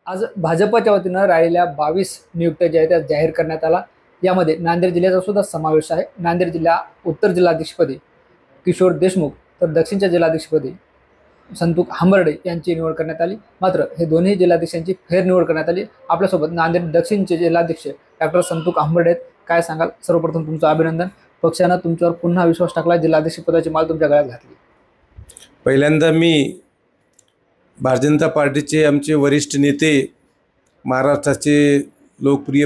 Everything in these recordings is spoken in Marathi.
आज भाजपच्या वतीनं राहिलेल्या 22 नियुक्त्या ज्या आहेत त्या जाहीर करण्यात आला। यामध्ये नांदेड जिल्ह्याचा सुद्धा समावेश आहे। नांदेड जिल्हा उत्तर जिल्हाध्यक्षपदी किशोर देशमुख तर दक्षिणच्या जिल्हाध्यक्षपदी संतोष हांबर्डे यांची निवड करण्यात आली। मात्र हे दोन्ही जिल्हाध्यक्षांची फेरनिवड करण्यात आली। आपल्यासोबत नांदेड दक्षिणचे जिल्हाध्यक्ष डॉक्टर संतोष हांबर्डे आहेत। काय सांगाल? सर्वप्रथम तुमचं अभिनंदन। पक्षानं तुमच्यावर पुन्हा विश्वास टाकला, जिल्हाध्यक्ष पदाची माळ तुमच्या गळ्यात घातली। पहिल्यांदा मी भारतीय जनता पार्टीचे आमचे वरिष्ठ नेते, महाराष्ट्राचे लोकप्रिय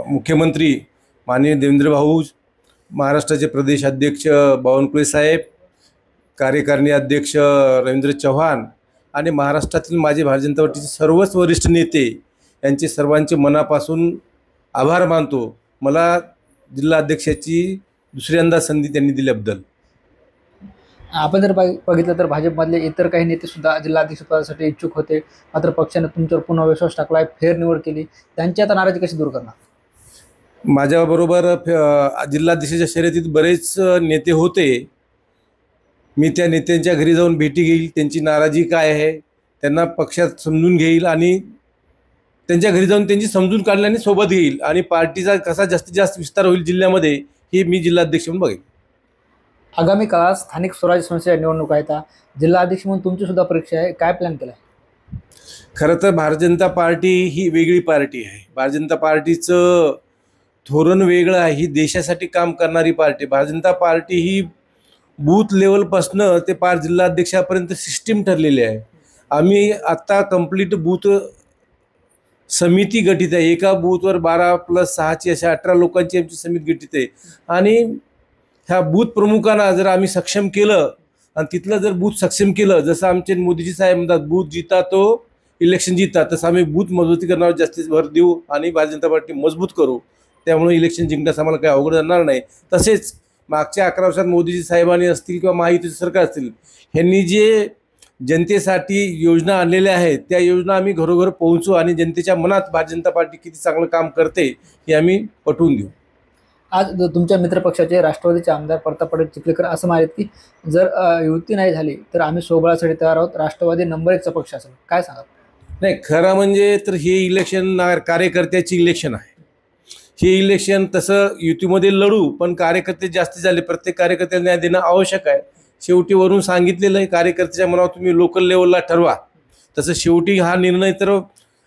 मुख्यमंत्री माननीय देवेंद्र भाऊ, महाराष्ट्राचे प्रदेश अध्यक्ष बावनकुळे साहेब, कार्यकारिणी अध्यक्ष रवींद्र चव्हाण आणि महाराष्ट्रातील माझे भारतीय जनता पार्टीचे सर्वच वरिष्ठ नेते यांचे सर्वांचे मनापासून आभार मानतो। मला जिल्हा अध्यक्षाची दुसऱ्यांदा संधी त्यांनी दिल्याबद्दल। आपण जर बघितलं तर भाजपमधले इतर काही नेते सुद्धा जिल्हाध्यक्षपदासाठी इच्छुक होते, मात्र पक्षाने तुमच्यावर पुन्हा विश्वास टाकला, फेरनिवड केली। त्यांची आता नाराजी कशी दूर करणार? माझ्याबरोबर जिल्हाध्यक्षाच्या शर्यतीत बरेच नेते होते। मी त्या नेत्यांच्या घरी जाऊन भेटी घेईल, त्यांची नाराजी काय आहे त्यांना पक्षात समजून घेईल आणि त्यांच्या घरी जाऊन त्यांची समजून काढल्याने सोबत घेईल आणि पार्टीचा कसा जास्तीत जास्त विस्तार होईल जिल्ह्यामध्ये हे मी जिल्हाध्यक्ष म्हणून बघेल। आगामी काळात स्थानिक स्वराज्य संस्थेच्या निवडणूक आहेत, जिल्हाध्यक्ष म्हणून तुमची सुद्धा परीक्षा आहे, काय प्लॅन केला आहे? खरं तर भारतीय जनता पार्टी ही वेगळी पार्टी आहे। भारतीय जनता पार्टीचं धोरण वेगळं आहे। ही देशासाठी काम करणारी पार्टी। भारतीय जनता पार्टी ही बूथ लेवलपासून ते पार जिल्हाध्यक्षापर्यंत सिस्टीम ठरलेली आहे। आम्ही आत्ता कंप्लीट बूथ समिती गठीत आहे। एका बूथवर 12+6 अशा 18 लोकांची आमची समिती गठीत आहे आणि ह्या बूथ प्रमुखांना जर आम्ही सक्षम केलं आणि तिथलं जर बूथ सक्षम केलं, जसं आमचे मोदीजी साहेब म्हणतात बूथ जिता तो इलेक्शन जिता, तसं आम्ही बूथ मजबूतीकरणावर जास्तीत भर देऊ आणि भारतीय जनता पार्टी मजबूत करू। त्यामुळे इलेक्शन जिंकण्यास आम्हाला काही अवघड जाणार नाही। तसेच मागच्या 11 वर्षात मोदीजी साहेबांनी असतील किंवा महायुतीचे सरकार असतील, ह्यांनी जे जनतेसाठी योजना आणलेल्या आहेत त्या योजना आम्ही घरोघर पोहोचू आणि जनतेच्या मनात भारतीय जनता पार्टी किती चांगलं काम करते हे आम्ही पटवून देऊ। आज तुमच्या मित्रपक्षाचे राष्ट्रवादीचे आमदार प्रताप पाटील चिखलीकर असं म्हणाले की जर युती नाही झाली तर आम्ही सोबळासाठी तयार आहोत, राष्ट्रवादी नंबर 1चा पक्ष असेल। काय सांगाल? नाही, खरं म्हणजे तर हे इलेक्शन कार्यकर्त्याची इलेक्शन आहे। हे इलेक्शन तसं युतीमध्ये लढू, पण कार्यकर्ते जास्त झाले, प्रत्येक कार्यकर्त्याला न्याय देणं आवश्यक आहे। शेवटी वरून सांगितलेलं आहे कार्यकर्त्याच्या मनावर तुम्ही लोकल लेवलला ठरवा, तसं शेवटी हा निर्णय तर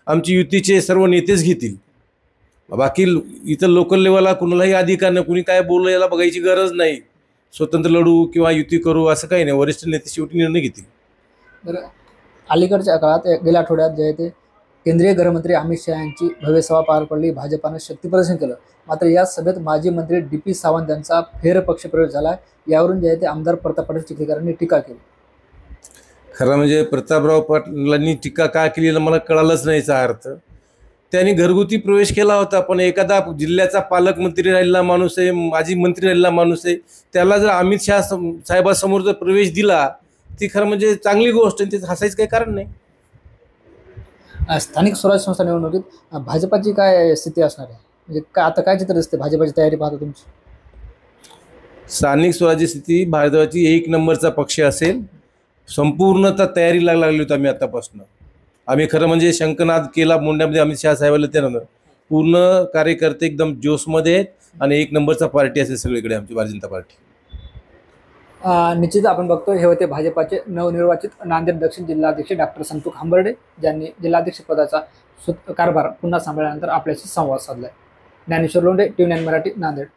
आमची युतीचे सर्व नेतेच घेतील। बाकी इथं लोकल लेवलला कुणालाही अधिकार नाही, कुणी काय बोललं याला बघायची गरज नाही। स्वतंत्र लढू किंवा युती करू असं काही नाही, वरिष्ठ नेते शेवटी निर्णय घेतील। बरं, अलीकडच्या काळात गेल्या आठवड्यात जे आहे ते केंद्रीय गृहमंत्री अमित शहा यांची भव्य सभा पार पडली, भाजपानं शक्तीप्रदर्शन केलं। मात्र या सभेत माजी मंत्री DP सावंत यांचा फेरपक्षप्रवेश झाला। यावरून जे आहे ते आमदार प्रताप पाटील चिखलीकरांनी टीका केली। खरं म्हणजे प्रतापराव पाटलांनी टीका का केलेलं मला कळालंच नाही याचा अर्थ। त्यांनी घरगुती प्रवेश केला होता, पण एखादा जिल्ह्याचा पालकमंत्री राहिलेला माणूस आहे, माजी मंत्री राहिलेला माणूस आहे, त्याला जर अमित शहा साहेबांसमोर जर प्रवेश दिला ती खरं म्हणजे चांगली गोष्ट आहे, ते हसायचं काही कारण नाही। स्थानिक स्वराज्य संस्था निवडणुकीत भाजपाची काय स्थिती असणार आहे? म्हणजे काय आता काय चित्र दिसते भाजपाची तयारी पाहता तुमची? स्थानिक स्वराज्य स्थिती भारताची 1 नंबरचा पक्ष असेल। संपूर्णतः तयारीला लागली होती आम्ही आतापासून। आम्ही खरं म्हणजे शंखनाद केला मोंढ्यामध्ये अमित शहा साहेबांना, त्यानंतर पूर्ण कार्यकर्ते एकदम जोशमध्ये आहेत आणि 1 नंबरचा पार्टी असेल सगळीकडे आमची भारतीय जनता पार्टी। निश्चित आपण बघतो हे होते भाजपाचे नवनिर्वाचित नांदेड दक्षिण जिल्हाध्यक्ष डॉक्टर संतोष हांबर्डे, ज्यांनी जिल्हाध्यक्ष पदाचा कारभार पुन्हा सांभाळल्यानंतर आपल्याशी संवाद साधलाय। ज्ञानेश्वर लोंढे, TV9 मराठी, नांदेड।